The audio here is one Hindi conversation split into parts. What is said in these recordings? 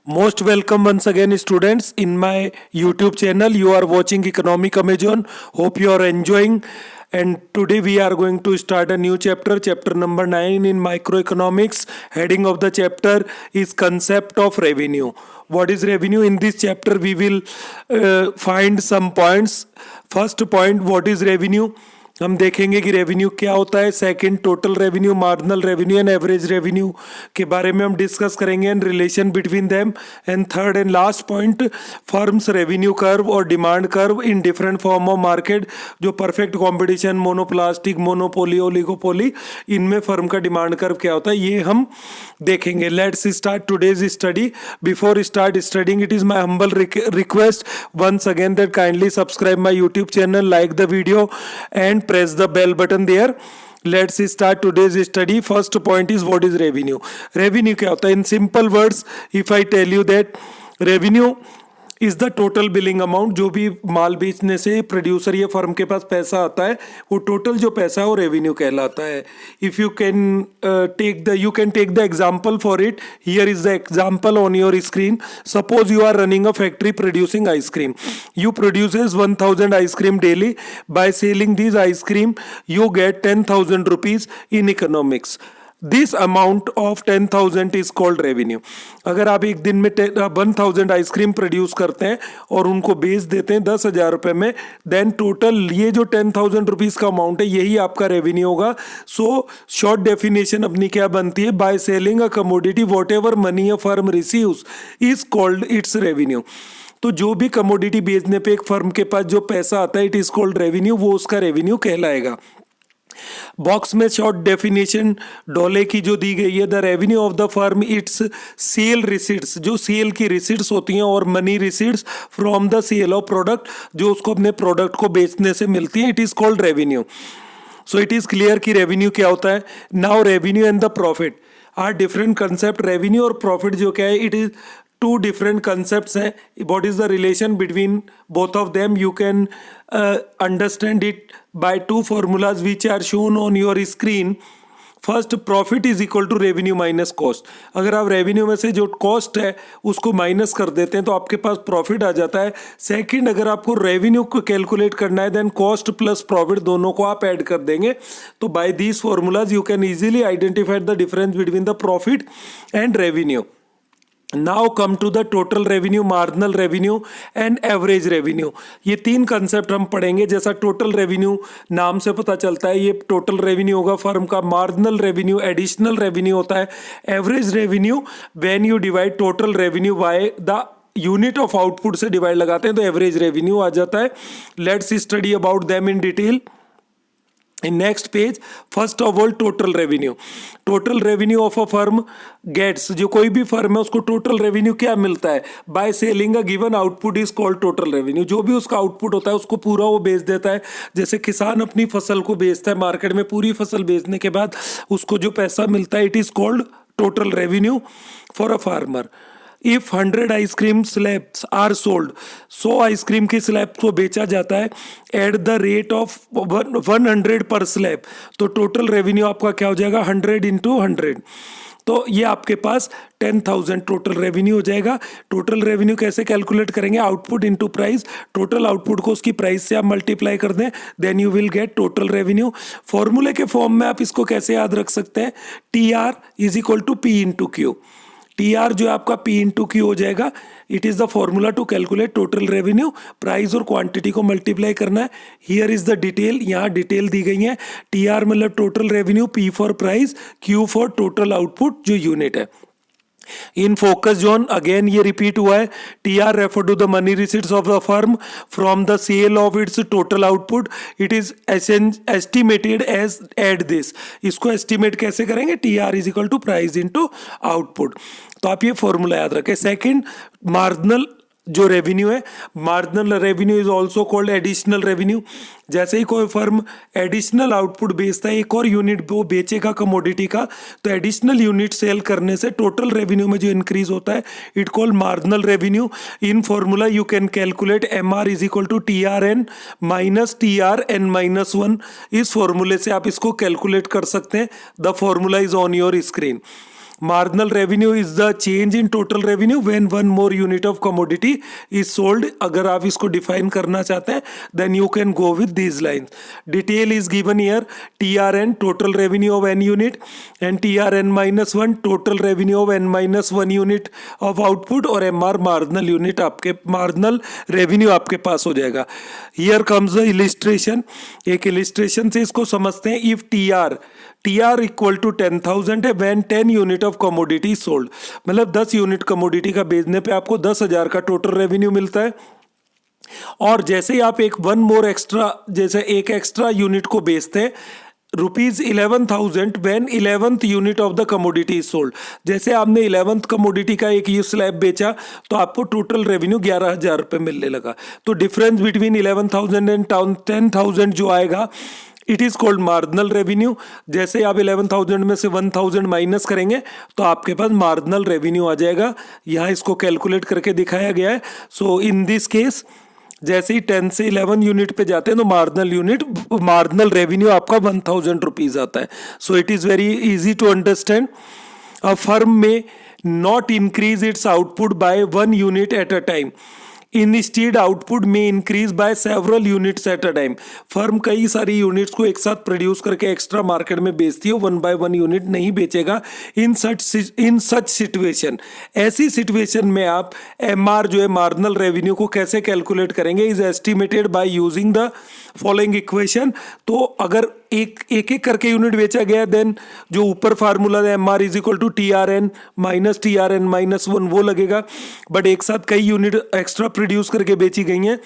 Most welcome once again, students, in my YouTube channel. You are watching Economic Amazon. Hope you are enjoying. And today we are going to start a new chapter, chapter number 9 in microeconomics. Heading of the chapter is concept of revenue. What is revenue? In this chapter, we will find some points. First point, what is revenue? हम देखेंगे कि रेवेन्यू क्या होता है. Second, total revenue, marginal revenue and average revenue के बारे में हम डिस्कस करेंगे and relation between them. And third and last point, firms revenue curve और demand curve in different form of market. जो perfect competition, monopolistic, monopoly, oligopoly, इनमें फर्म का डिमांड कर्व क्या होता है ये हम देखेंगे. Let's start today's study. Before start studying, it is my humble request once again that kindly subscribe my YouTube channel, like the video and press the bell button there. Let's start today's study. First point is what is revenue. Revenue क्या होता है? In simple words, if I tell you that revenue is the total billing amount, जो भी माल बेचने से प्रोड्यूसर या फर्म के पास पैसा आता है वो टोटल जो पैसा है वो रेवेन्यू कहलाता है. If you can take the example for it. Here is the example on your screen. Suppose you are running a factory producing ice cream. You produces 1000 ice cream daily. By selling this ice cream you get 10,000 rupees in economics. This amount of 10,000 is called revenue. अगर आप एक दिन में 1000 आइसक्रीम प्रोड्यूस करते हैं और उनको बेच देते हैं 10,000 रुपये में, देन टोटल ये जो 10,000 रुपीज़ का अमाउंट है यही आपका रेवेन्यू होगा. सो शॉर्ट डेफिनेशन अपनी क्या बनती है? By selling a commodity what ever money a firm receives is called its revenue. तो जो भी कमोडिटी बेचने पे एक फर्म के पास जो पैसा आता है इट इज कॉल्ड रेवेन्यू, वो उसका रेवेन्यू कहलाएगा. बॉक्स में शॉर्ट डेफिनेशन डॉले की जो दी गई है, the revenue of the firm its sale receipts, जो सेल की रिसीट्स होती हैं, और money receipts from the sale of product, जो उसको अपने प्रोडक्ट को बेचने से मिलती है, it is called revenue. So it is clear कि रेवेन्यू क्या होता है. Now revenue and the profit are different concept. Revenue और प्रॉफिट जो क्या है, it is two different concepts हैं. What is the relation between both of them? You can understand it by two formulas which are shown on your screen. First, profit is equal to revenue minus cost. अगर आप रेवेन्यू में से जो कॉस्ट है उसको माइनस कर देते हैं तो आपके पास प्रॉफिट आ जाता है. सेकंड, अगर आपको रेवेन्यू को कैलकुलेट करना है देन कॉस्ट प्लस प्रॉफिट दोनों को आप ऐड कर देंगे. तो by these formulas you can easily identify the difference between the profit and revenue. Now come to the total revenue, marginal revenue and average revenue. ये तीन कंसेप्ट हम पढ़ेंगे. जैसा टोटल रेवेन्यू नाम से पता चलता है ये टोटल रेवेन्यू होगा फर्म का. मार्जिनल रेवेन्यू एडिशनल रेवेन्यू होता है. Average revenue when you divide total revenue by the unit of output से डिवाइड लगाते हैं तो एवरेज रेवेन्यू आ जाता है. Let's study about them in detail. In next page, first of all total revenue. Total revenue of a firm gets, जो कोई भी फर्म है उसको टोटल रेवेन्यू क्या मिलता है? By selling a given output is called total revenue. जो भी उसका आउटपुट होता है उसको पूरा वो बेच देता है. जैसे किसान अपनी फसल को बेचता है मार्केट में, पूरी फसल बेचने के बाद उसको जो पैसा मिलता है it is called total revenue for a farmer. If 100 ice cream slabs are sold, 100 ice cream की स्लैब को बेचा जाता है एट द रेट ऑफ 100 पर स्लैब, तो टोटल रेवेन्यू आपका क्या हो जाएगा? 100 इंटू 100. तो ये आपके पास 10,000 टोटल रेवेन्यू हो जाएगा. टोटल रेवेन्यू कैसे कैलकुलेट करेंगे? Output into price. Total output को उसकी प्राइस से आप मल्टीप्लाई कर दें then you will get total revenue. फॉर्मूले के फॉर्म में आप इसको कैसे याद रख सकते हैं? TR is equal to P into Q. TR जो आपका P इंटू क्यू हो जाएगा. It is the formula to calculate total revenue. Price और क्वांटिटी को मल्टीप्लाई करना है. हियर इज द डिटेल, यहाँ डिटेल दी गई है. TR मतलब total revenue, P for price, Q for total output जो यूनिट है. इन फोकस जोन अगेन ये रिपीट हुआ है. TR refer to the money receipts of the firm from the sale of its total output. It is estimated as add this. इसको एस्टिमेट कैसे करेंगे? TR is equal to price into output. तो आप ये फॉर्मूला याद रखें. सेकंड, मार्जिनल जो रेवेन्यू है, marginal revenue is also called additional revenue. जैसे ही कोई फर्म एडिशनल आउटपुट बेचता है, एक और यूनिट वो बेचेगा कमोडिटी का, तो एडिशनल यूनिट सेल करने से टोटल रेवेन्यू में जो इंक्रीज होता है it called marginal revenue. In formula you can calculate MR is equal to TRN minus TRN minus 1. इस फॉर्मूले से आप इसको कैलकुलेट कर सकते हैं. The formula is on your screen. Marginal revenue is the change in total revenue when one more unit of commodity is sold. अगर आप इसको डिफाइन करना चाहते हैं then you can go with these lines. Detail is given here, TRN total revenue of n unit and TRN-1 total revenue of n-1 unit of output, और MR मार्जिनल यूनिट आपके मार्जिनल रेवेन्यू आपके पास हो जाएगा। हियर कम्स द इलिस्ट्रेशन, एक इलिस्ट्रेशन से इसको समझते हैं। इफ TR इक्वल टू 10,000 है when 10 unit of commodity sold, मतलब 10 यूनिट कमोडिटी का बेचने पे आपको 10,000 का टोटल रेवेन्यू मिलता है। और जैसे ही आप एक वन मोर एक्स्ट्रा, जैसे एक एक्स्ट्रा यूनिट को बेचते हैं, ₹11,000 when 11th unit of the commodity is sold. जैसे आपने 11th कमोडिटी का एक स्लैब बेचा तो आपको टोटल रेवेन्यू 11,000 रुपये मिलने लगा। तो डिफरेंस बिटवीन 11,000 एंड 10,000 जो आएगा it is called marginal revenue. जैसे आप 11,000 में से 1,000 माइनस करेंगे तो आपके पास मार्जिनल रेवेन्यू आ जाएगा। यहाँ इसको कैलकुलेट करके दिखाया गया है। सो इन दिस केस जैसे ही 10 से 11 यूनिट पे जाते हैं तो मार्जिनल रेवेन्यू आपका 1,000 रुपीज आता है। So it is very easy to understand. A firm may not increase its output by 1 unit at a time, instead output may increase by several units at a time. Firm कई सारी यूनिट्स को एक साथ प्रोड्यूस करके एक्स्ट्रा मार्केट में बेचती है, 1 बाय 1 यूनिट नहीं बेचेगा। इन सच सिचुएशन, ऐसी सिचुएशन में आप MR जो है मार्जिनल रेवेन्यू को कैसे कैलकुलेट करेंगे, is estimated by using the following equation. तो अगर एक एक करके यूनिट बेचा गया देन जो ऊपर फार्मूला है MR is equal to TRN minus TRN-1 वो लगेगा। बट एक साथ कई यूनिट एक्स्ट्रा प्रोड्यूस करके बेची गई हैं,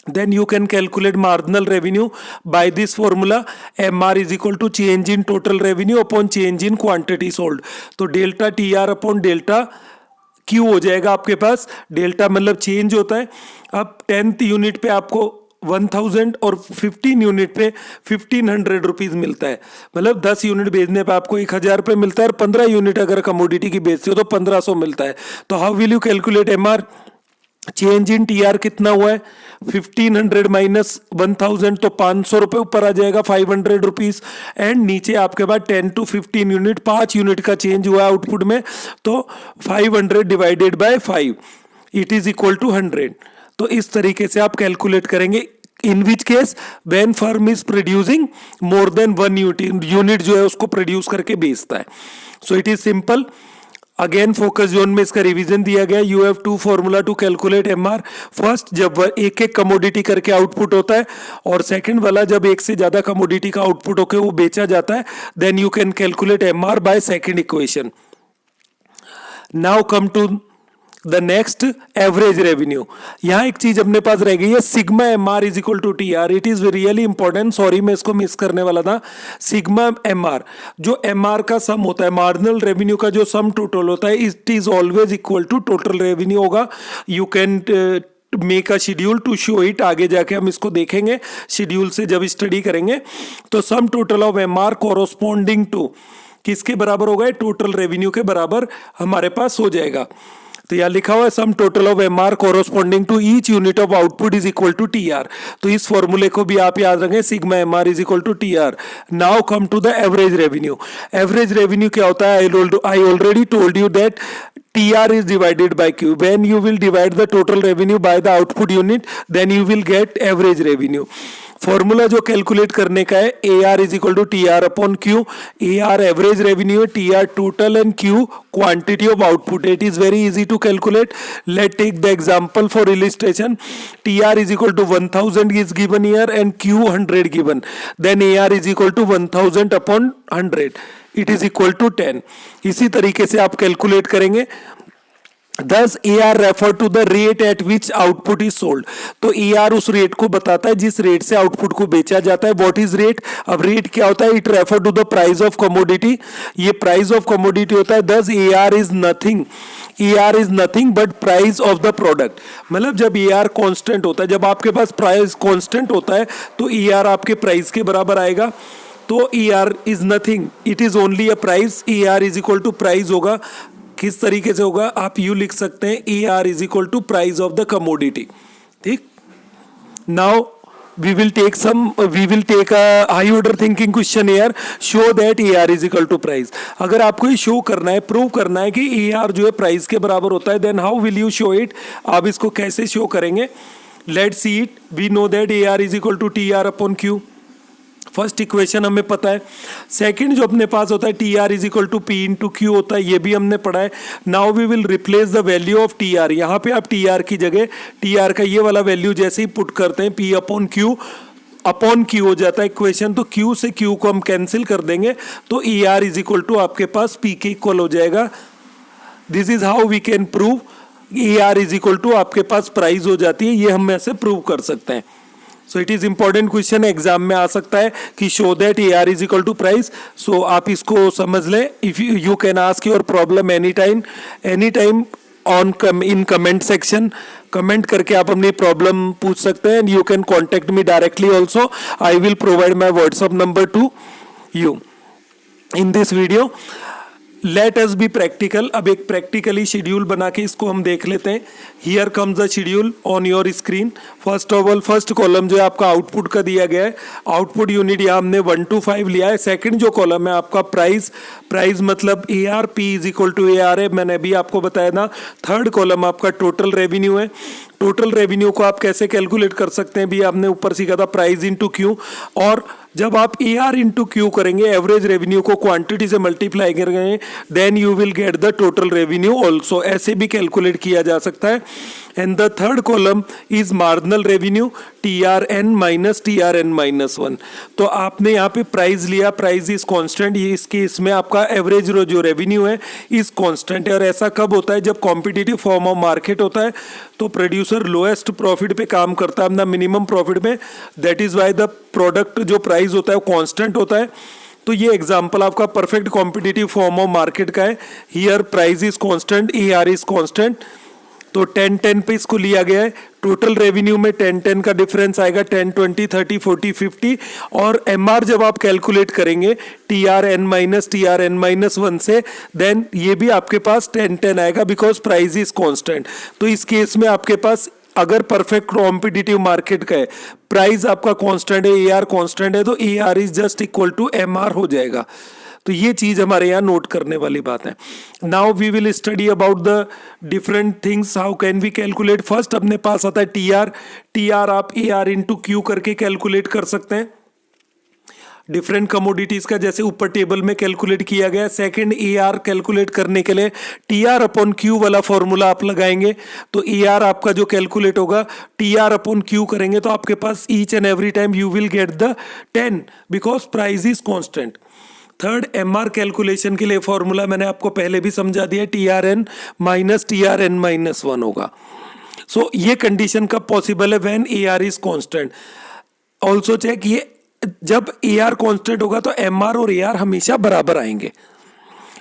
then you can calculate marginal revenue by this formula, MR is equal to change in total revenue upon change in quantity sold। तो delta TR upon delta Q हो जाएगा आपके पास। डेल्टा मतलब चेंज होता है। अब 10th यूनिट पे आपको 1,000 और 15 यूनिट पे 1,500 रुपीज मिलता है, मतलब 10 यूनिट बेचने पे आपको 1,000 रुपये मिलता है, और 15 यूनिट अगर कमोडिटी की बेचते हो तो 1,500 मिलता है। तो how will you calculate MR? Change in TR कितना हुआ है, 1,500 माइनस 1,000 तो 500 रुपये ऊपर आ जाएगा, 500 रुपीज। एंड नीचे आपके पास 10 to 15 यूनिट, 5 यूनिट का चेंज हुआ आउटपुट में, तो 500 divided by 5 it is equal to 100। तो इस तरीके से आप कैलकुलेट करेंगे। In which case when firm is producing more than 1 unit जो है उसको प्रोड्यूस करके बेचता है। So it is simple. Again focus zone में इसका रिवीजन दिया गया। You have 2 formula to calculate MR। First जब एक एक कमोडिटी करके आउटपुट होता है, और सेकंड वाला जब एक से ज्यादा कमोडिटी का आउटपुट होकर वो बेचा जाता है, then you can calculate MR by second equation. Now come to the next, average revenue. यहाँ एक चीज अपने पास रह गई है, sigma MR is equal to TR। It is really important, sorry मैं इसको मिस करने वाला था। सिग्मा MR, जो MR का सम होता है, मार्जिनल रेवेन्यू का जो सम टोटल होता है, it is always equal to total revenue होगा। You can make a schedule to show it, आगे जाके हम इसको देखेंगे शेड्यूल से जब स्टडी करेंगे। तो sum total of MR corresponding to किसके बराबर होगा, टोटल रेवेन्यू के बराबर हमारे पास हो जाएगा। तो यहाँ लिखा हुआ है sum total of MR corresponding to each unit of output is equal to TR। तो इस फॉर्मूले को भी आप याद रखें, sigma MR is equal to TR। Now come to the average revenue. Average revenue क्या होता है, I already told you that TR is divided by Q. When you will divide the total revenue by the output unit, then you will get average revenue. Formula जो कैलकुलेट करने का है, AR is equal to TR upon Q। AR average revenue है, TR total and Q quantity of output. It is very easy to calculate. Let take the example for illustration. TR is equal to 1,000 is given here and Q 100 given, then AR is equal to 1,000 upon 100 it is equal to 10। इसी तरीके से आप कैलकुलेट करेंगे। Thus AR refer to the rate at which output is sold. तो AR उस रेट को बताता है जिस रेट से आउटपुट को बेचा जाता है। What is rate? अब रेट क्या होता है, it refer to the price of commodity. ये प्राइस ऑफ कमोडिटी होता है। Thus AR is nothing but price of the product. मतलब जब AR कांस्टेंट होता है, जब आपके पास प्राइस कांस्टेंट होता है तो AR आपके प्राइस के बराबर आएगा। तो AR is nothing, it is only a price. AR is equal to price होगा। किस तरीके से होगा, आप यू लिख सकते हैं AR is equal to price of the commodity. ठीक, now we will take a high order thinking question here. Show that AR is equal to price. अगर आपको ये शो करना है, प्रूव करना है कि AR जो है प्राइस के बराबर होता है, then how will you show it? आप इसको कैसे शो करेंगे? Let's see it. We know that AR is equal to TR upon Q. First equation हमें पता है. सेकंड जो अपने पास होता है TR is equal to P into Q होता है, ये भी हमने पढ़ा है. Now we will replace the value of TR. यहाँ पे आप TR की जगह TR का ये वाला वैल्यू जैसे ही पुट करते हैं P अपॉन Q हो जाता है इक्वेशन. तो Q से Q को हम कैंसिल कर देंगे तो AR इज इक्वल टू आपके पास P के इक्वल हो जाएगा. This is how we can prove AR is equal to आपके पास प्राइस हो जाती है. ये हम ऐसे प्रूव कर सकते हैं. So it is important question, exam में आ सकता है कि show that AR is equal to price. So आप इसको समझ लें. If you can ask your problem any time on in comment section. Comment करके आप अपनी प्रॉब्लम पूछ सकते हैं. You can contact me directly also. I will provide my WhatsApp number to you in this video. Let us be practical. अब एक प्रैक्टिकली शेड्यूल बना के इसको हम देख लेते हैं. Here comes the schedule on your screen. First of all first column जो है आपका आउटपुट का दिया गया है. आउटपुट यूनिट यहाँ हमने 1 to 5 लिया है. सेकंड जो कॉलम है आपका प्राइस मतलब AR, P is equal to AR है, मैंने अभी आपको बताया ना. थर्ड कॉलम आपका टोटल रेवेन्यू है. टोटल रेवेन्यू को आप कैसे कैलकुलेट कर सकते हैं भी आपने ऊपर सीखा था, प्राइस इंटू Q. और जब आप AR इंटू Q करेंगे, एवरेज रेवेन्यू को क्वांटिटी से मल्टीप्लाई करेंगे, then you will get the total revenue also. ऐसे भी कैलकुलेट किया जा सकता है. And the third column is marginal revenue TRN minus TRN minus 1. तो आपने यहाँ पे प्राइस लिया, प्राइस इज कांस्टेंट. ये इस केस में आपका एवरेज जो रेवेन्यू है इज कांस्टेंट है. और ऐसा कब होता है? जब कॉम्पिटिटिव फॉर्म ऑफ मार्केट होता है तो प्रोड्यूसर लोएस्ट प्रॉफिट पे काम करता है अपना मिनिमम प्रॉफिट में. That is why the product जो प्राइस होता है वो कांस्टेंट होता है. तो ये एग्जांपल आपका perfect competitive form of market का है. Here price is constant, AR is constant. तो 10-10 पे इसको लिया गया है. टोटल रेवेन्यू में 10-10 का डिफरेंस आएगा, 10, 20, 30, 40, 50. और MR जब आप कैलकुलेट करेंगे TRN माइनस TRN माइनस 1 से, देन ये भी आपके पास 10-10 आएगा बिकॉज प्राइस इज कांस्टेंट. तो इस केस में आपके पास अगर परफेक्ट कॉम्पिटिटिव मार्केट का है, प्राइस आपका कांस्टेंट है, AR कांस्टेंट है, तो AR is just equal to MR हो जाएगा. तो ये चीज हमारे यहाँ नोट करने वाली बात है. Now we will study about the different things. How can we calculate? First अपने पास आता है TR आप AR इंटू Q करके कैलकुलेट कर सकते हैं. डिफरेंट कमोडिटीज का जैसे ऊपर टेबल में कैलकुलेट किया गया. सेकंड AR कैलकुलेट करने के लिए TR अपॉन Q वाला फॉर्मूला आप लगाएंगे. तो AR आपका जो कैलकुलेट होगा TR अपॉन Q करेंगे तो आपके पास each and every time you will get the 10 because price is constant. Third MR calculation के लिए फॉर्मूला मैंने आपको पहले भी समझा दिया, TRN माइनस TRN माइनस 1 होगा. सो ये कंडीशन कब पॉसिबल है? When AR is constant. Also check, ये जब AR कांस्टेंट होगा तो MR और AR हमेशा बराबर आएंगे.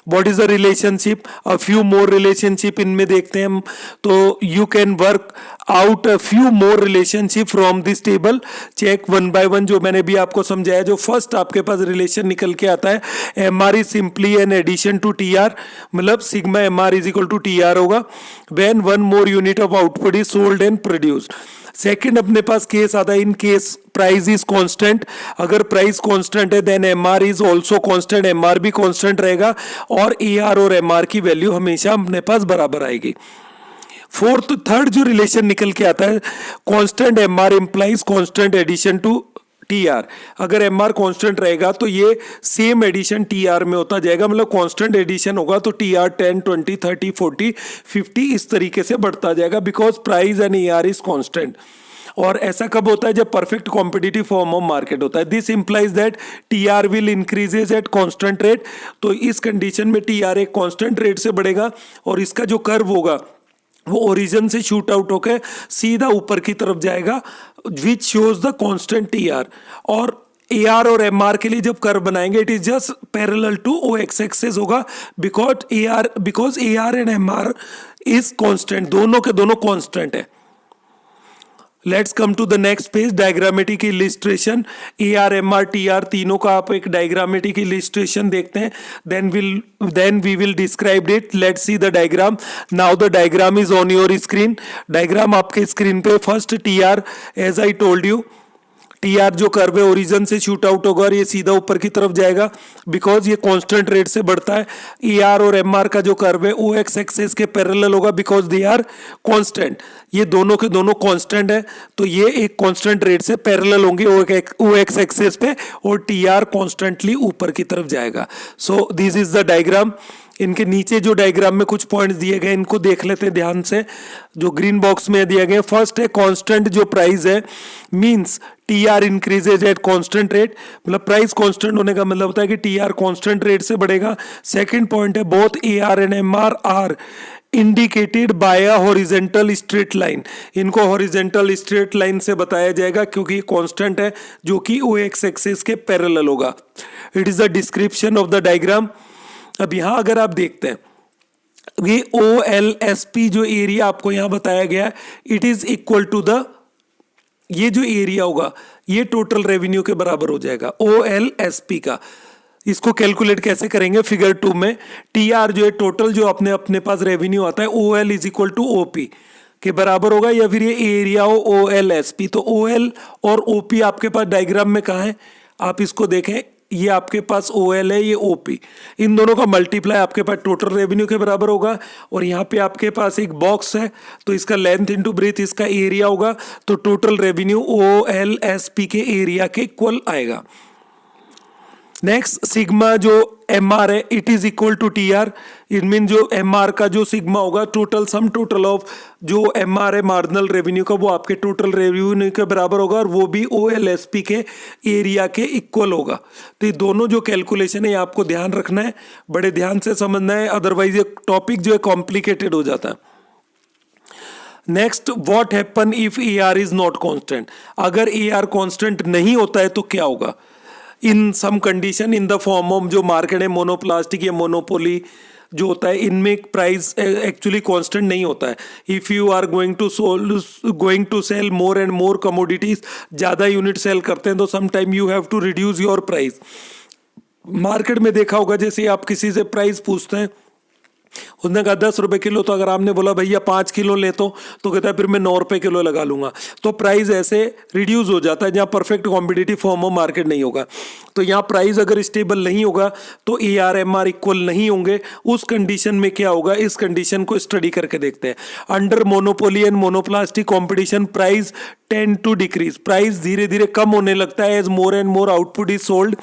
What is the relationship? A few more relationship इनमें देखते हैं हम. तो you can work out a few more relationship from this table. Check one by one जो मैंने भी आपको समझाया. जो फर्स्ट आपके पास रिलेशन निकल के आता है, MR is simply an addition to TR, मतलब sigma MR is equal to TR होगा when one more unit of output is sold and produced. Second अपने पास केस आता है in case price is constant. अगर प्राइस कांस्टेंट है then MR is also constant, MR भी कांस्टेंट रहेगा और AR और MR की वैल्यू हमेशा अपने पास बराबर आएगी. थर्ड जो रिलेशन निकल के आता है, constant MR implies constant addition to TR. अगर MR कांस्टेंट रहेगा तो ये सेम एडिशन TR में होता जाएगा, मतलब कांस्टेंट एडिशन होगा तो TR 10, 20, 30, 40, 50 इस तरीके से बढ़ता जाएगा because price and AR is constant. और ऐसा कब होता है? जब perfect competitive form of market होता है. This implies that TR will increases at constant rate. तो इस कंडीशन में TR एक कांस्टेंट रेट से बढ़ेगा और इसका जो कर्व होगा वो ओरिजिन से शूट आउट होकर सीधा ऊपर की तरफ जाएगा, which shows the constant TR. और AR और MR के लिए जब कर्व बनाएंगे it is just parallel to OX axis होगा because AR and MR is constant, दोनों के दोनों कांस्टेंट है. Let's come to the next page. Diagrammatic illustration. AR MR TR तीनों का आप एक डायग्रामेटिक इलिस्ट्रेशन देखते हैं. Then we will describe it. Let's see the diagram. Now the diagram is on your screen. Diagram आपके स्क्रीन पे. First TR as I told you T R जो कर्व है ओरिजिन से शूट आउट होगा और ये सीधा ऊपर की तरफ जाएगा बिकॉज ये कांस्टेंट रेट से बढ़ता है। ई आर और एम आर का जो कर्व है ओ एक्स एक्सिस के पैरेलल होगा बिकॉज दे आर कांस्टेंट, ये दोनों के दोनों कांस्टेंट है तो ये एक कांस्टेंट रेट से पैरेलल होंगे ओ एक्स एक्सिस पे और टी आर कॉन्स्टेंटली ऊपर की तरफ जाएगा। So this is the diagram. इनके नीचे जो डायग्राम में कुछ पॉइंट्स दिए गए इनको देख लेते हैं ध्यान से, जो ग्रीन बॉक्स में दिया गया। फर्स्ट है कांस्टेंट जो प्राइस है means T R increases at constant rate, मतलब प्राइस कांस्टेंट होने का मतलब होता है कि टी आर कांस्टेंट रेट से बढ़ेगा। सेकंड पॉइंट है both A R and M R indicated by a horizontal straight line, इनको हॉरिजेंटल स्ट्रेट लाइन से बताया जाएगा क्योंकि कांस्टेंट है जो कि ओ एक्स एक्सिस के पैरेलल होगा। It is the description of the diagram. अब यहां अगर आप देखते हैं ये ओ एल एस पी जो एरिया आपको यहां बताया गया है it is equal to the, ये जो एरिया होगा ये टोटल रेवेन्यू के बराबर हो जाएगा ओ एल एस पी का। इसको कैलकुलेट कैसे करेंगे फिगर 2 में, टी आर जो है टोटल जो अपने पास रेवेन्यू आता है O L is equal to O P के बराबर होगा, या फिर ये एरिया हो ओ एल एस पी। तो ओ एल और ओ पी आपके पास डायग्राम में कहाँ है, आप इसको देखें, ये आपके पास ओ एल है, ये ओ पी, इन दोनों का मल्टीप्लाई आपके पास टोटल रेवेन्यू के बराबर होगा। और यहाँ पे आपके पास एक बॉक्स है तो इसका लेंथ इंटू ब्रेथ इसका एरिया होगा, तो total revenue O L S P के एरिया के इक्वल आएगा। नेक्स्ट सिग्मा जो एम आर है it is equal to T R, it mean जो एम आर का जो सिग्मा होगा टोटल सम टोटल ऑफ जो एम आर है मार्जिनल रेवेन्यू का वो आपके टोटल रेवेन्यू के बराबर होगा और वो भी ओ एल एस पी के एरिया के इक्वल होगा। तो ये दोनों जो कैलकुलेशन है आपको ध्यान रखना है, बड़े ध्यान से समझना है, अदरवाइज ये टॉपिक जो है कॉम्प्लिकेटेड हो जाता है। Next what happen if A R is not constant, अगर ए आर कांस्टेंट नहीं होता है तो क्या होगा। In some condition in the form of जो मार्केट है मोनोप्लास्टिक या मोनोपोली जो होता है इनमें प्राइस एक्चुअली कांस्टेंट नहीं होता है। If you are going to sell more and more commodities, ज़्यादा यूनिट सेल करते हैं तो some time you have to reduce your price. Market में देखा होगा जैसे आप किसी से प्राइस पूछते हैं, उसने कहा 10 रुपये किलो, तो अगर आपने बोला भैया 5 किलो ले तो कहता है फिर मैं 9 रुपये किलो लगा लूंगा, तो प्राइस ऐसे रिड्यूस हो जाता है जहाँ perfect competitive form of market नहीं होगा। तो यहाँ प्राइस अगर स्टेबल नहीं होगा तो A R M R equal नहीं होंगे। उस कंडीशन में क्या होगा, इस कंडीशन को स्टडी करके देखते हैं। Under monopoly and monopolistic competition price tend to decrease, price धीरे धीरे कम होने लगता है as more and more output is sold.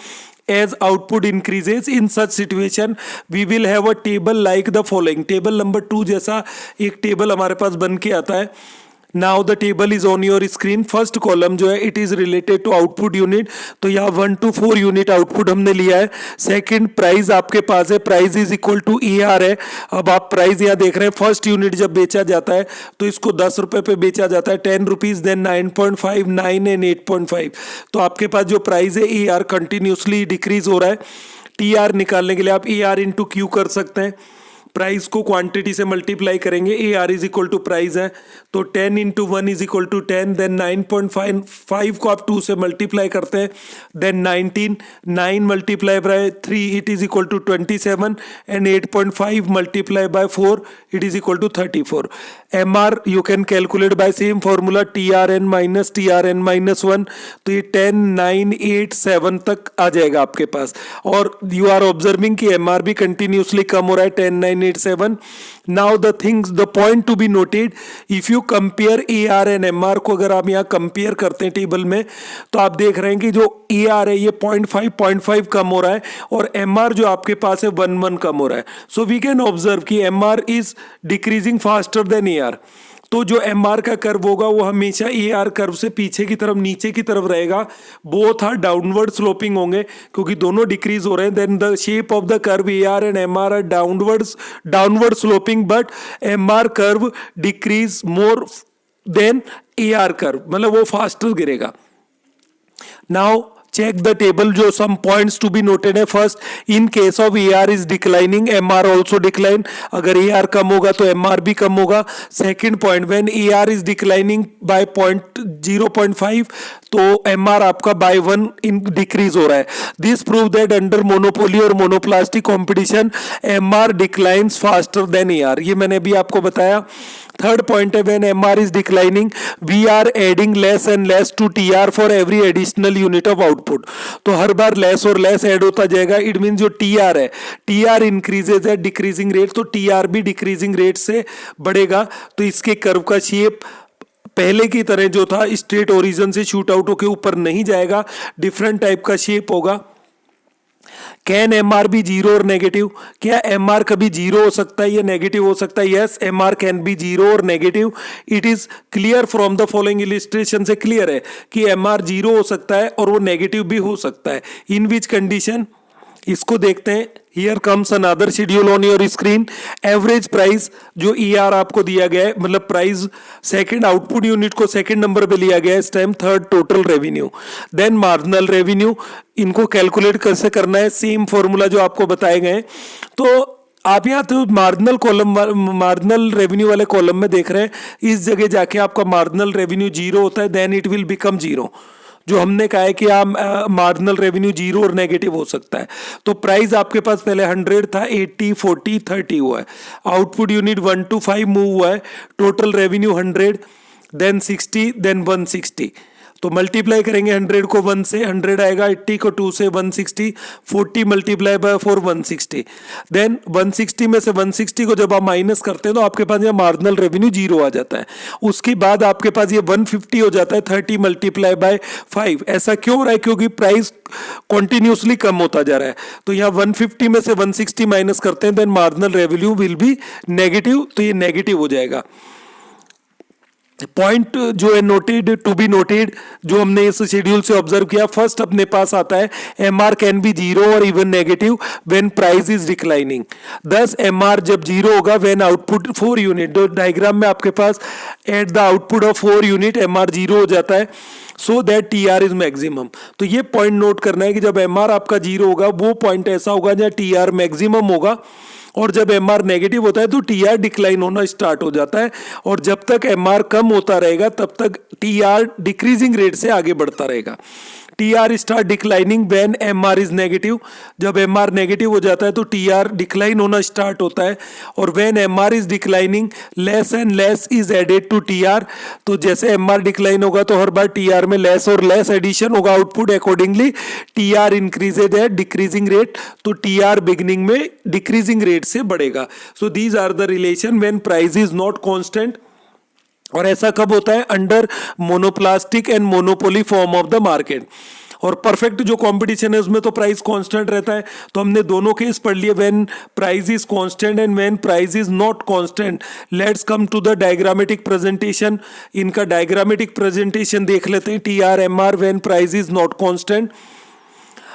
As output increases in such situation we will have a table like the following, table number 2 जैसा एक टेबल हमारे पास बन के आता है। Now the table is on your screen. First column जो है it is related to output unit, तो यहाँ 1 to 4 यूनिट आउटपुट हमने लिया है। सेकंड प्राइस आपके पास है, price is equal to E R है। अब आप प्राइस यहाँ देख रहे हैं, फर्स्ट यूनिट जब बेचा जाता है तो इसको 10 रुपये पे बेचा जाता है, 10 रुपीज, देन 9.5, 9 एंड 8.5। तो आपके पास जो प्राइस है ई आर कंटिन्यूसली डिक्रीज हो रहा है। टी आर निकालने के लिए आप ई आर इंटू क्यू कर सकते हैं, प्राइस को क्वांटिटी से मल्टीप्लाई करेंगे, A R is equal to price है तो 10 into 1 is equal to 10, then 9.5 को आप 2 से मल्टीप्लाई करते हैं, then 19, 9 multiply by 3 it is equal to 27 and 8.5 multiply by 4 it is equal to 34। M R you can calculate by same formula T R N minus -1, तो ये 10, 9, 8, 7 तक आ जाएगा आपके पास। और यू आर ऑब्जर्विंग कि एम आर भी कंटिन्यूसली कम हो रहा है, 10, 9, 8, 7। Now the point to be noted, if you compare AR and MR को अगर आप यहाँ कंपेयर करते हैं टेबल में तो आप देख रहे हैं कि जो AR है ये 0.5 कम हो रहा है और MR जो आपके पास है 1 कम हो रहा है। सो वी कैन ऑब्जर्व कि MR is decreasing faster than AR। तो जो एम आर का कर्व होगा वो हमेशा ए आर कर्व से पीछे की तरफ नीचे की तरफ रहेगा, बोथ आर डाउनवर्ड स्लोपिंग होंगे क्योंकि दोनों डिक्रीज हो रहे हैं। Then the shape of the curve A R and M R downward sloping, but M R curve decrease more than A R curve, मतलब वो फास्टर गिरेगा। नाउ check the table, जो some points to be noted है। first, in case of AR is declining, MR also decline, अगर AR कम होगा तो MR भी कम होगा। second point, when AR is declining by 0.5 तो MR आपका by 1 डिक्रीज हो रहा है। this prove that under monopoly और monoplastic competition MR declines faster than AR, ये मैंने अभी आपको बताया। थर्ड पॉइंट है when MR is declining we are adding less and less to TR for every additional unit of output. तो हर बार लेस और लेस ऐड होता जाएगा। इट मीन जो टीआर है, TR increases at decreasing rate, तो टीआर भी डिक्रीजिंग रेट से बढ़ेगा। तो इसके कर्व का शेप पहले की तरह जो था स्ट्रेट ओरिजिन से शूट आउट होकर ऊपर नहीं जाएगा, डिफरेंट टाइप का शेप होगा। Can M R be zero और नेगेटिव? क्या एम आर कभी जीरो हो सकता है या नेगेटिव हो सकता है? Yes, M R can be zero और negative. It is clear from the following illustration से क्लियर है कि एम आर जीरो हो सकता है और वो नेगेटिव भी हो सकता है। In which condition? इसको देखते हैं। Here comes another schedule on your screen. Average price जो ईआर आपको दिया गया है, मतलब प्राइस सेकंड आउटपुट यूनिट को सेकंड नंबर पे लिया गया है इस time. Third total revenue, then marginal revenue. इनको कैलकुलेट कैसे करना है? सेम फॉर्मूला जो आपको बताए गए। तो आप यहाँ तो मार्जिनल कॉलम, मार्जिनल रेवेन्यू वाले कॉलम में देख रहे हैं, इस जगह जाके आपका मार्जिनल रेवेन्यू जीरो होता है, then it will become zero. जो हमने कहा है कि आप मार्जिनल रेवेन्यू जीरो और नेगेटिव हो सकता है। तो प्राइस आपके पास पहले 100 था, 80, 40, 30 हुआ है। आउटपुट यूनिट 1 to 5 मूव हुआ है। Total revenue 100, then 60, then 160। तो मल्टीप्लाई करेंगे 100 को 1 से, 100 आएगा, 80 को 2 से 160, 40 मल्टीप्लाई बाय 4 160। देन 160 में से 160 को जब आप माइनस करते हैं तो आपके पास यहाँ मार्जिनल रेवेन्यू जीरो आ जाता है। उसके बाद आपके पास ये 150 हो जाता है, 30 मल्टीप्लाई बाय 5। ऐसा क्यों हो रहा है? क्योंकि प्राइस कॉन्टिन्यूसली कम होता जा रहा है। तो यहाँ 150 में से 160 माइनस करते हैं, then marginal revenue will be negative, तो ये नेगेटिव हो जाएगा। पॉइंट जो है नोटेड, टू बी नोटेड, जो हमने इस शेड्यूल से ऑब्जर्व किया, फर्स्ट अपने पास आता है M R can be zero और even negative when price is declining. Thus M R जब जीरो होगा व्हेन आउटपुट 4 यूनिट, जो डायग्राम में आपके पास at the output of 4 unit M R zero हो जाता है, so that T R is maximum. तो ये पॉइंट नोट करना है कि जब एम आर आपका जीरो होगा वो पॉइंट ऐसा होगा जहाँ टी आर मैक्सिमम होगा, और जब एम आर नेगेटिव होता है तो टी आर डिक्लाइन होना स्टार्ट हो जाता है। और जब तक एम आर कम होता रहेगा तब तक टी आर डिक्रीजिंग रेट से आगे बढ़ता रहेगा। T R start declining when M R is negative. जब एम आर नेगेटिव हो जाता है तो टी आर डिक्लाइन होना स्टार्ट होता है। और when M R is declining less and less is added to T R. तो जैसे एम आर डिक्लाइन होगा तो हर बार टी आर में लेस और लेस एडिशन होगा output, accordingly T R increases है डिक्रीजिंग रेट, तो टी आर बिगिनिंग में डिक्रीजिंग रेट से बढ़ेगा। So these are the relation when price is not constant. और ऐसा कब होता है? Under monopolistic and monopoly form of the market. और परफेक्ट जो कंपटीशन है उसमें तो प्राइस कांस्टेंट रहता है। तो हमने दोनों केस पढ़ लिए, when price is constant and when price is not constant. Let's come to the diagrammatic presentation. इनका डायग्रामेटिक प्रेजेंटेशन देख लेते हैं। T R M R when price is not constant.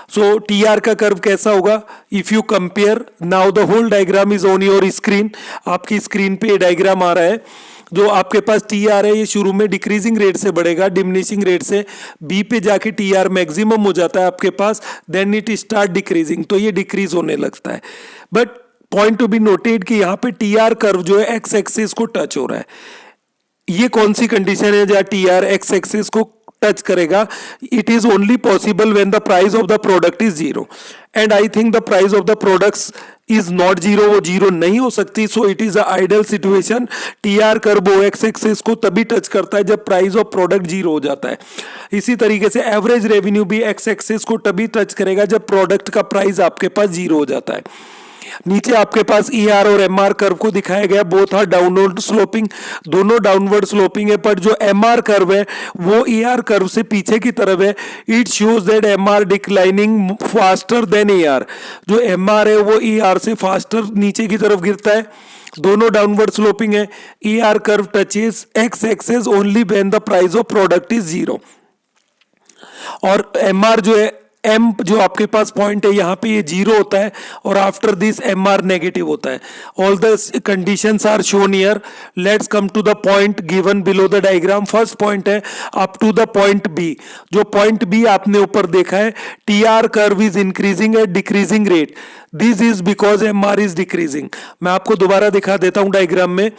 So T R का कर्व कैसा होगा? If you compare now, the whole diagram is on your screen. आपकी स्क्रीन पे ये डायग्राम आ रहा है। जो आपके पास टी आर है ये शुरू में डिक्रीजिंग रेट से बढ़ेगा, डिमिनिशिंग रेट से। बी पे जाके टी आर मैक्सिमम हो जाता है आपके पास, देन इट स्टार्ट डिक्रीजिंग, तो ये डिक्रीज होने लगता है। But point to be noted कि यहाँ पे टी आर कर्व जो है एक्स एक्सिस को टच हो रहा है। ये कौन सी कंडीशन है जहाँ टी आर एक्स एक्सिस को टच करेगा? It is only possible when the price of the product is zero, and I think the price of the products is not zero. वो जीरो नहीं हो सकती, सो it is a ideal situation. T R curve x axis को तभी टच करता है जब प्राइस ऑफ प्रोडक्ट जीरो हो जाता है। इसी तरीके से एवरेज रेवेन्यू भी एक्स एक्सिस को तभी टच करेगा जब प्रोडक्ट का प्राइस आपके पास जीरो हो जाता है। नीचे आपके पास ई आर और एम आर कर्व को दिखाया गया, बोथ आर डाउनवर्ड स्लोपिंग, दोनों डाउनवर्ड स्लोपिंग है। पर जो एम आर कर्व है वो ई आर कर्व से पीछे की तरफ है। It shows that M R declining faster than E R. जो एम आर है वो ई आर से फास्टर नीचे की तरफ गिरता है। दोनों डाउनवर्ड स्लोपिंग है। E R curve touches x axis only when the price of product is zero. और एम आर जो है, एम जो आपके पास पॉइंट है यहाँ पे ये जीरो होता है और after this M R negative होता है। All the conditions are shown here. Let's come to the point given below the diagram. First point है up to the point B. जो पॉइंट बी आपने ऊपर देखा है, T R curve is increasing at decreasing rate. This is because M R is decreasing. मैं आपको दोबारा दिखा देता हूं डायग्राम में।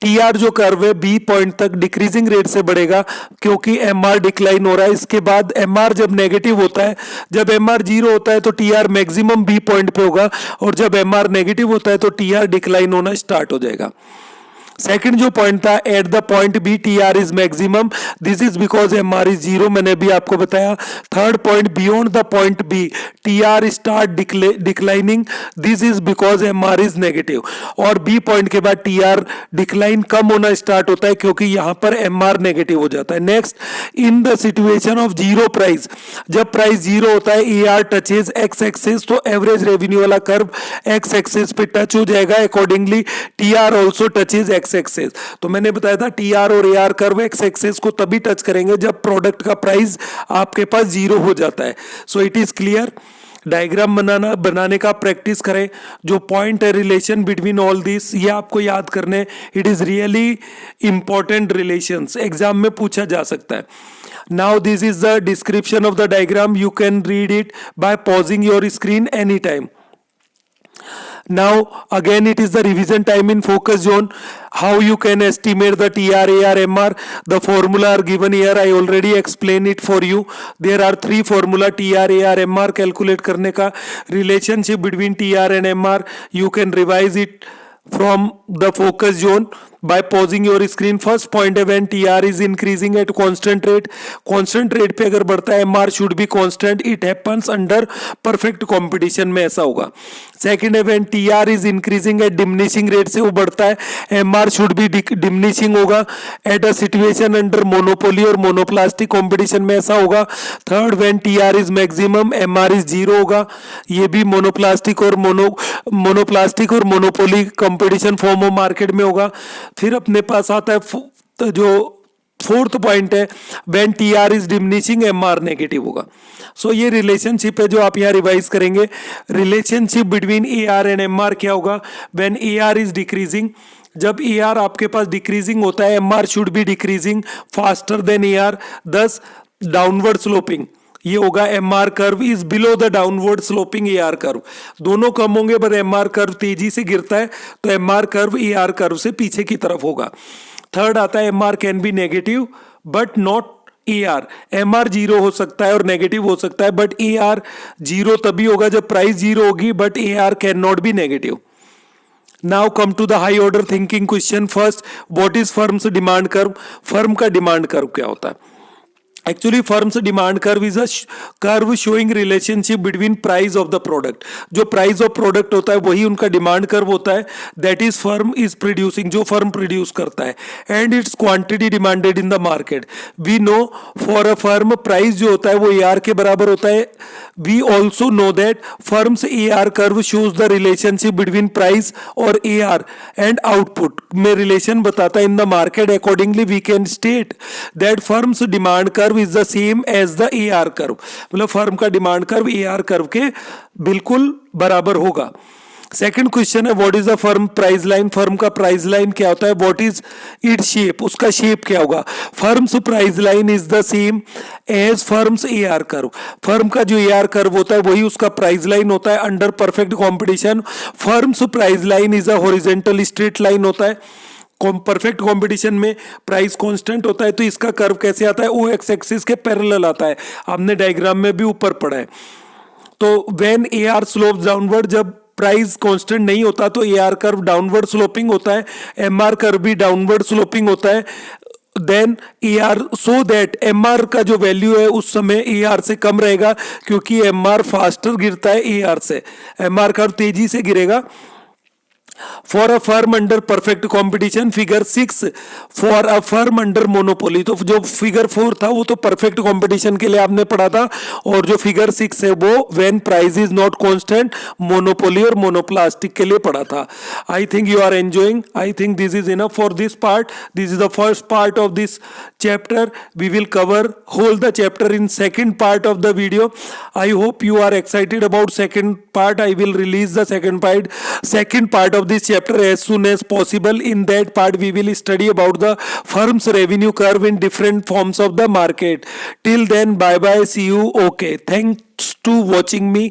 टी आर जो कर्व है बी पॉइंट तक डिक्रीजिंग रेट से बढ़ेगा क्योंकि एम आर डिक्लाइन हो रहा है। इसके बाद एम आर जब नेगेटिव होता है, जब एम आर जीरो होता है तो T R maximum B point पे होगा, और जब एम आर नेगेटिव होता है तो टी आर डिक्लाइन होना स्टार्ट हो जाएगा। सेकंड जो पॉइंट था, at the point B T R is maximum, this is because M R is zero, मैंने भी आपको बताया. Third point, beyond the point B T R start declining, this is because M R is negative. और बी पॉइंट के बाद टी आर डिक्लाइन कम होना स्टार्ट होता है क्योंकि यहां पर एम आर नेगेटिव हो जाता है. Next, in the situation of zero price, जब प्राइस जीरो होता है, A R touches x axis, तो एवरेज रेवेन्यू वाला कर्व एक्स एक्सिस पे टच हो जाएगा. Accordingly T are also touches x axis. तो मैंने बताया था टी आर और ए आर कर्व एक्स एक्सिस को तभी टच करेंगे जब प्रोडक्ट का प्राइस आपके पास जीरो हो जाता है. So it is clear. Diagram बनाने का प्रैक्टिस करें. जो पॉइंट है रिलेशन बिटवीन ऑल दिस, ये आपको याद करने. It is really important relations, exam में पूछा जा सकता है. Now this is the description of the diagram, you can read it by pausing your screen any time. Now again it is the revision time in focus zone. How you can estimate the TR, AR, MR? The formula are given here. I already explained it for you. There are three formula, TR, AR, MR calculate करने का. Relationship between TR and MR, you can revise it from the focus zone by pausing your screen. First point है, when TR is increasing at constant rate, constant rate पे अगर बढ़ता है, MR should be constant. It happens under perfect competition में ऐसा होगा. सेकेंड है, when TR is increasing at diminishing rate, से वो बढ़ता है, MR should be diminishing होगा. at a situation under monopoly और monopolistic competition में ऐसा होगा. Third, when TR is maximum, MR is zero होगा. ये भी monopolistic और monopoly competition form of market में होगा. फिर अपने पास आता है जो फोर्थ पॉइंट है, when TR is diminishing, MR negative होगा. सो ये रिलेशनशिप है जो आप यहाँ रिवाइज करेंगे. Relationship between AR and MR क्या होगा, व्हेन एआर इज डिक्रीजिंग, जब एआर आपके पास डिक्रीजिंग होता है, MR should be decreasing faster than AR, दस डाउनवर्ड स्लोपिंग. ये होगा MR curve is below the downward sloping AR curve. दोनों कम होंगे पर एमआर कर्व तेजी से गिरता है, तो एमआर कर्व एआर कर्व से पीछे की तरफ होगा. थर्ड आता है, MR can be negative but not AR. MR zero हो सकता है और नेगेटिव हो सकता है, बट एआर जीरो तभी होगा जब प्राइस जीरो होगी, but AR can not be negative. Now come to the high order thinking question. First, what is firm's demand curve? Firm का डिमांड कर्व क्या होता है? Actually firm's demand curve is a curve showing relationship between price of the product. जो प्राइस ऑफ प्रोडक्ट होता है वही उनका डिमांड कर्व होता है. That is firm is producing, जो फर्म प्रोड्यूस करता है, and its quantity demanded in the market. We know for a firm price जो होता है वो AR के बराबर होता है. We also know that firm's AR curve shows the relationship between price और AR एंड आउटपुट में रिलेशन बताता है in the market. Accordingly we can state that firm's demand curve is the same as the AR curve. मतलब फर्म का डिमांड कर्व AR कर्व के बिल्कुल बराबर होगा. सेकंड क्वेश्चन है, what is the firm price line? Firm का प्राइस लाइन क्या होता है? What is its shape? उसका शेप क्या होगा? Firm's price line is the same as firm's AR curve. Firm का जो AR कर्व होता है वही उसका प्राइस लाइन होता है under perfect competition. Firms price line is a horizontal straight line होता है. परफेक्ट कंपटीशन में प्राइस कांस्टेंट होता है, तो इसका कर्व कैसे आता है? ओ एक्स एक्सिस के पैरेलल आता है. आपने डायग्राम में भी ऊपर पढ़ा है. तो व्हेन AR स्लोप्स डाउनवर्ड, जब प्राइस कांस्टेंट नहीं होता तो AR कर्व डाउनवर्ड स्लोपिंग होता है, MR कर्व भी डाउनवर्ड स्लोपिंग होता है. Then AR, so that MR का जो वैल्यू है उस समय AR से कम रहेगा, क्योंकि MR फास्टर गिरता है AR से. MR कर्व तेजी से गिरेगा. For a firm under perfect competition, figure 6 for a firm under monopoly. तो जो फिगर 4 था वो तो परफेक्ट कॉम्पिटिशन के लिए आपने पढ़ा था, और जो फिगर 6 है वो when price is not constant, monopoly और मोनोप्लास्टिक के लिए पढ़ा था. I think you are enjoying. I think this is enough for this part. This is the first part of this chapter. We will cover whole the chapter in second part of the video. I hope you are excited about second part. I will release the second part of this chapter as soon as possible. In that part we will study about the firm's revenue curve in different forms of the market. Till then, bye bye, see you. Okay, thanks to watching me.